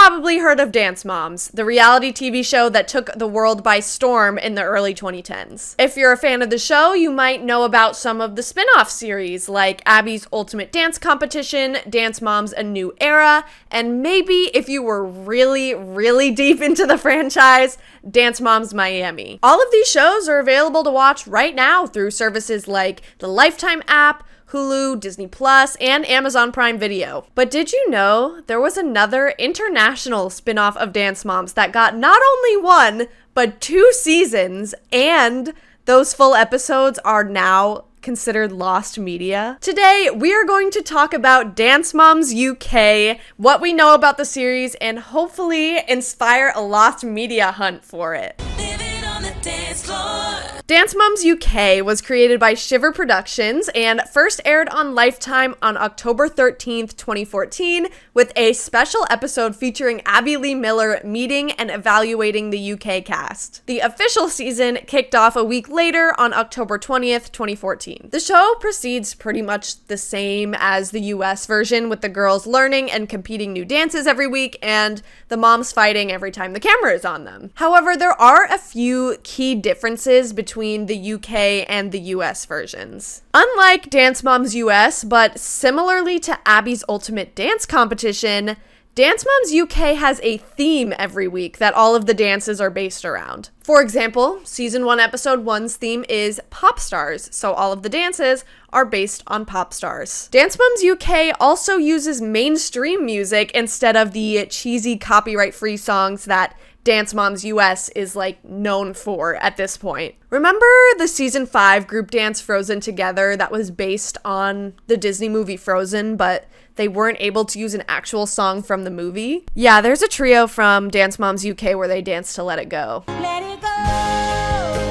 probably heard of Dance Moms, the reality TV show that took the world by storm in the early 2010s. If you're a fan of the show, you might know about some of the spin-off series like Abby's Ultimate Dance Competition, Dance Moms A New Era, and maybe if you were really, really deep into the franchise, Dance Moms Miami. All of these shows are available to watch right now through services like the Lifetime app, Hulu, Disney Plus, and Amazon Prime Video. But did you know there was another international spin-off of Dance Moms that got not only one, but 2 seasons, and those full episodes are now considered lost media? Today, we are going to talk about Dance Moms UK, what we know about the series, and hopefully inspire a lost media hunt for it. Living on the dance floor. Dance Moms UK was created by Shiver Productions and first aired on Lifetime on October 13th, 2014, with a special episode featuring Abby Lee Miller meeting and evaluating the UK cast. The official season kicked off a week later on October 20th, 2014. The show proceeds pretty much the same as the US version, with the girls learning and competing new dances every week and the moms fighting every time the camera is on them. However, there are a few key differences between the UK and the US versions. Unlike Dance Moms US, but similarly to Abby's Ultimate Dance Competition, Dance Moms UK has a theme every week that all of the dances are based around. For example, Season 1, Episode 1's theme is pop stars, so all of the dances are based on pop stars. Dance Moms UK also uses mainstream music instead of the cheesy copyright-free songs that Dance Moms US is known for at this point. Remember the Season 5 group dance Frozen Together that was based on the Disney movie Frozen, but they weren't able to use an actual song from the movie? Yeah, there's a trio from Dance Moms UK where they dance to Let It Go. Let it go,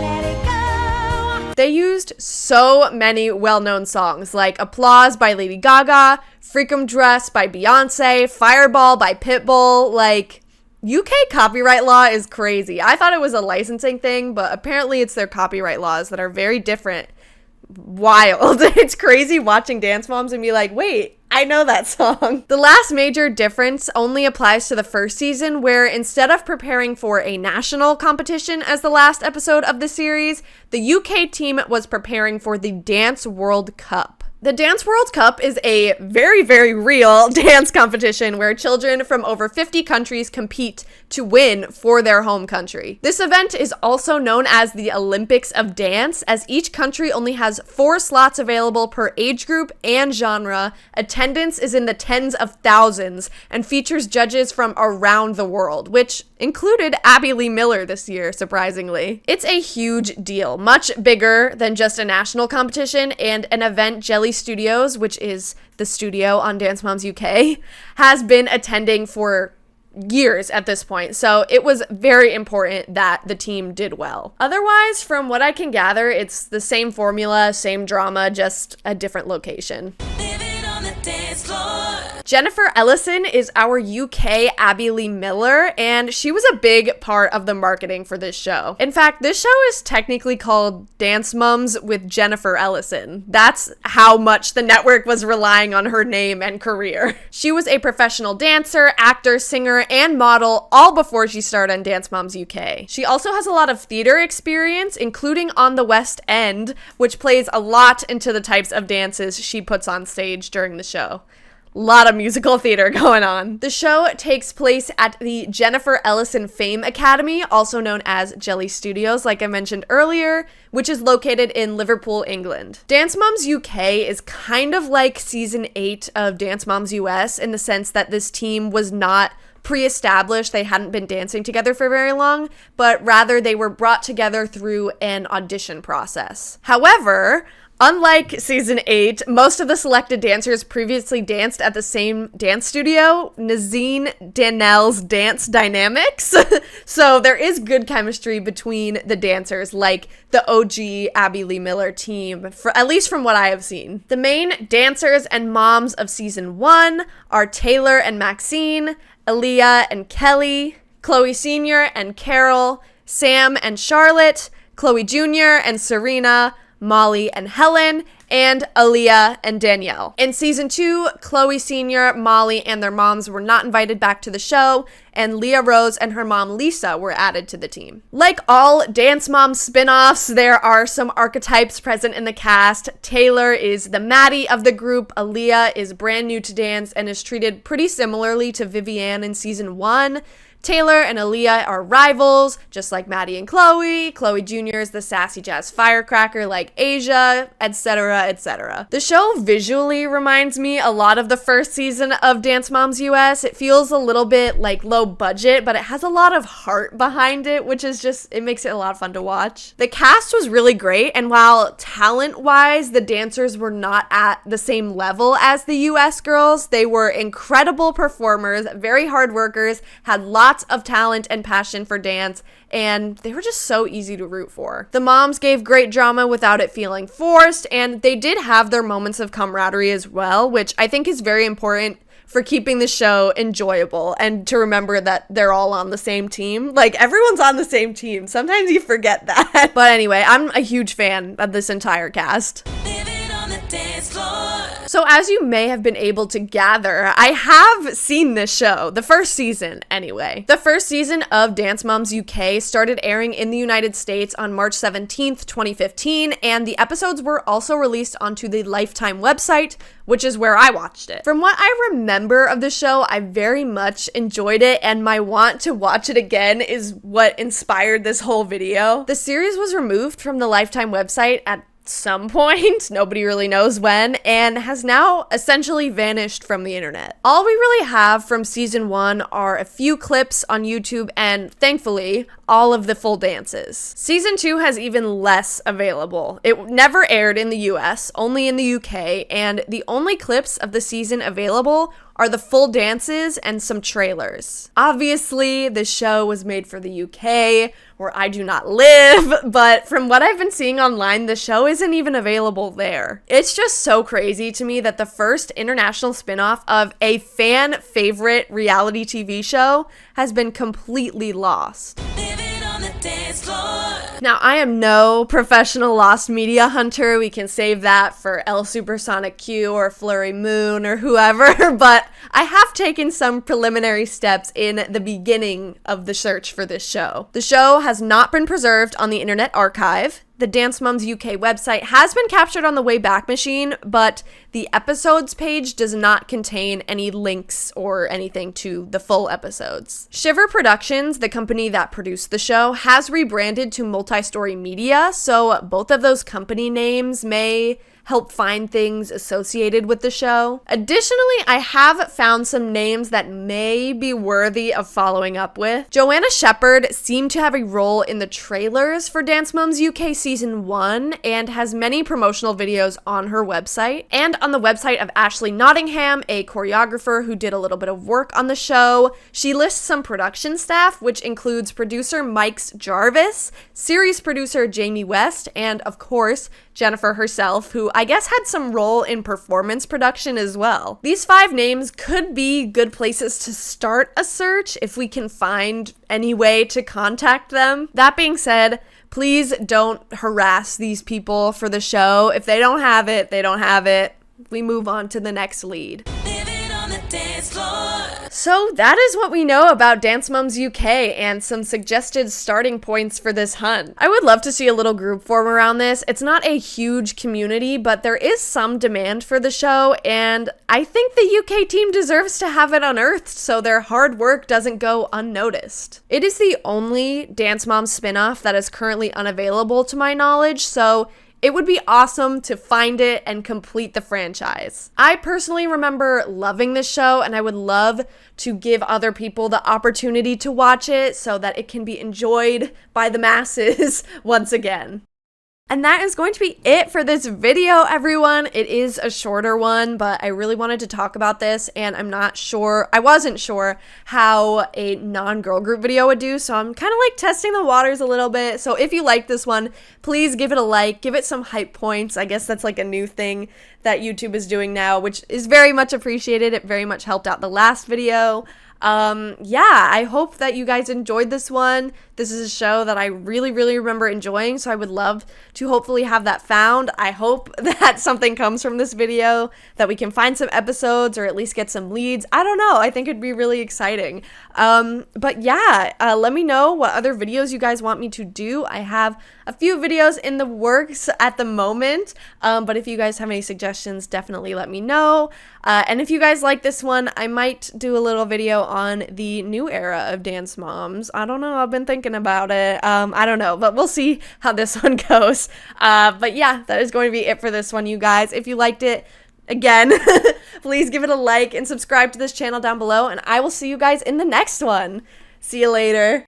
let it go. They used so many well-known songs like Applause by Lady Gaga, Freakum Dress by Beyonce, Fireball by Pitbull, UK copyright law is crazy. I thought it was a licensing thing, but apparently it's their copyright laws that are very different. Wild. It's crazy watching Dance Moms and be like, wait, I know that song. The last major difference only applies to the first season, where instead of preparing for a national competition as the last episode of the series, the UK team was preparing for the Dance World Cup. The Dance World Cup is a very, very real dance competition where children from over 50 countries compete to win for their home country. This event is also known as the Olympics of Dance, as each country only has 4 slots available per age group and genre. Attendance is in the tens of thousands and features judges from around the world, which included Abby Lee Miller this year, surprisingly. It's a huge deal, much bigger than just a national competition, and an event Jelly Studios, which is the studio on Dance Moms UK, has been attending for years at this point, so it was very important that the team did well. Otherwise, from what I can gather, it's the same formula, same drama, just a different location. Living on the dance floor. Jennifer Ellison is our UK Abby Lee Miller, and she was a big part of the marketing for this show. In fact, this show is technically called Dance Moms with Jennifer Ellison. That's how much the network was relying on her name and career. She was a professional dancer, actor, singer, and model all before she started on Dance Moms UK. She also has a lot of theater experience, including on the West End, which plays a lot into the types of dances she puts on stage during the show. Lot of musical theater going on. The show takes place at the Jennifer Ellison Fame Academy, also known as Jelly Studios, like I mentioned earlier, which is located in Liverpool, England. Dance Moms UK is kind of like Season 8 of Dance Moms US in the sense that this team was not pre-established, they hadn't been dancing together for very long, but rather they were brought together through an audition process. However, unlike Season 8, most of the selected dancers previously danced at the same dance studio, Nazine Danel's Dance Dynamics. So there is good chemistry between the dancers, like the OG Abby Lee Miller team, at least from what I have seen. The main dancers and moms of Season 1 are Taylor and Maxine, Aaliyah and Kelly, Chloe Sr. and Carol, Sam and Charlotte, Chloe Jr. and Serena, Molly and Helen, and Aaliyah and Danielle. In season 2, Chloe Sr., Molly, and their moms were not invited back to the show, and Leah Rose and her mom Lisa were added to the team. Like all Dance Moms spin-offs, there are some archetypes present in the cast. Taylor is the Maddie of the group. Aaliyah is brand new to dance and is treated pretty similarly to Vivienne in season 1. Taylor and Aaliyah are rivals, just like Maddie and Chloe. Chloe Jr. is the sassy jazz firecracker like Asia, etc., etc. The show visually reminds me a lot of the first season of Dance Moms US. It feels a little bit like low budget, but it has a lot of heart behind it, which is just, it makes it a lot of fun to watch. The cast was really great, and while talent-wise, the dancers were not at the same level as the US girls, they were incredible performers, very hard workers, had lots of talent and passion for dance, and they were just so easy to root for. The moms gave great drama without it feeling forced, and they did have their moments of camaraderie as well, which I think is very important for keeping the show enjoyable and to remember that they're all on the same team. Like, everyone's on the same team. Sometimes you forget that. But anyway, I'm a huge fan of this entire cast. So as you may have been able to gather, I have seen this show, the first season anyway. The first season of Dance Moms UK started airing in the United States on March 17th, 2015, and the episodes were also released onto the Lifetime website, which is where I watched it. From what I remember of the show, I very much enjoyed it, and my want to watch it again is what inspired this whole video. The series was removed from the Lifetime website at some point, nobody really knows when, and has now essentially vanished from the internet. All we really have from season 1 are a few clips on YouTube and, thankfully, all of the full dances. Season 2 has even less available. It never aired in the US, only in the UK, and the only clips of the season available are the full dances and some trailers. Obviously, the show was made for the UK, where I do not live, but from what I've been seeing online, the show isn't even available there. It's just so crazy to me that the first international spin-off of a fan favorite reality TV show has been completely lost. Now, I am no professional lost media hunter. We can save that for El Supersonic Q or Flurry Moon or whoever, but I have taken some preliminary steps in the beginning of the search for this show. The show has not been preserved on the Internet Archive. The Dance Moms UK website has been captured on the Wayback Machine, but the episodes page does not contain any links or anything to the full episodes. Shiver Productions, the company that produced the show, has rebranded to Multi-Story Media, so both of those company names may help find things associated with the show. Additionally, I have found some names that may be worthy of following up with. Joanna Shepherd seemed to have a role in the trailers for Dance Moms UK Season 1 and has many promotional videos on her website. And on the website of Ashley Nottingham, a choreographer who did a little bit of work on the show, she lists some production staff, which includes producer Mike Jarvis, series producer Jamie West, and of course, Jennifer herself, who I guess had some role in performance production as well. These 5 names could be good places to start a search if we can find any way to contact them. That being said, please don't harass these people for the show. If they don't have it, they don't have it. We move on to the next lead. So that is what we know about Dance Moms UK and some suggested starting points for this hunt. I would love to see a little group form around this. It's not a huge community, but there is some demand for the show, and I think the UK team deserves to have it unearthed so their hard work doesn't go unnoticed. It is the only Dance Moms spinoff that is currently unavailable to my knowledge, so it would be awesome to find it and complete the franchise. I personally remember loving this show, and I would love to give other people the opportunity to watch it so that it can be enjoyed by the masses once again. And that is going to be it for this video, everyone. It is a shorter one, but I really wanted to talk about this, and I wasn't sure how a non-girl group video would do, so I'm kind of like testing the waters a little bit. So if you like this one, please give it a like, give it some hype points. I guess that's like a new thing that YouTube is doing now, which is very much appreciated. It very much helped out the last video. Yeah, I hope that you guys enjoyed this one. This is a show that I really, really remember enjoying, so I would love to hopefully have that found. I hope that something comes from this video, that we can find some episodes or at least get some leads. I don't know. I think it'd be really exciting. But yeah, let me know what other videos you guys want me to do. I have a few videos in the works at the moment, but if you guys have any suggestions, definitely let me know. And if you guys like this one, I might do a little video on the new era of Dance Moms. I don't know. I've been thinking about it. I don't know, but we'll see how this one goes. But yeah, that is going to be it for this one, you guys. If you liked it, again, please give it a like and subscribe to this channel down below, and I will see you guys in the next one. See you later.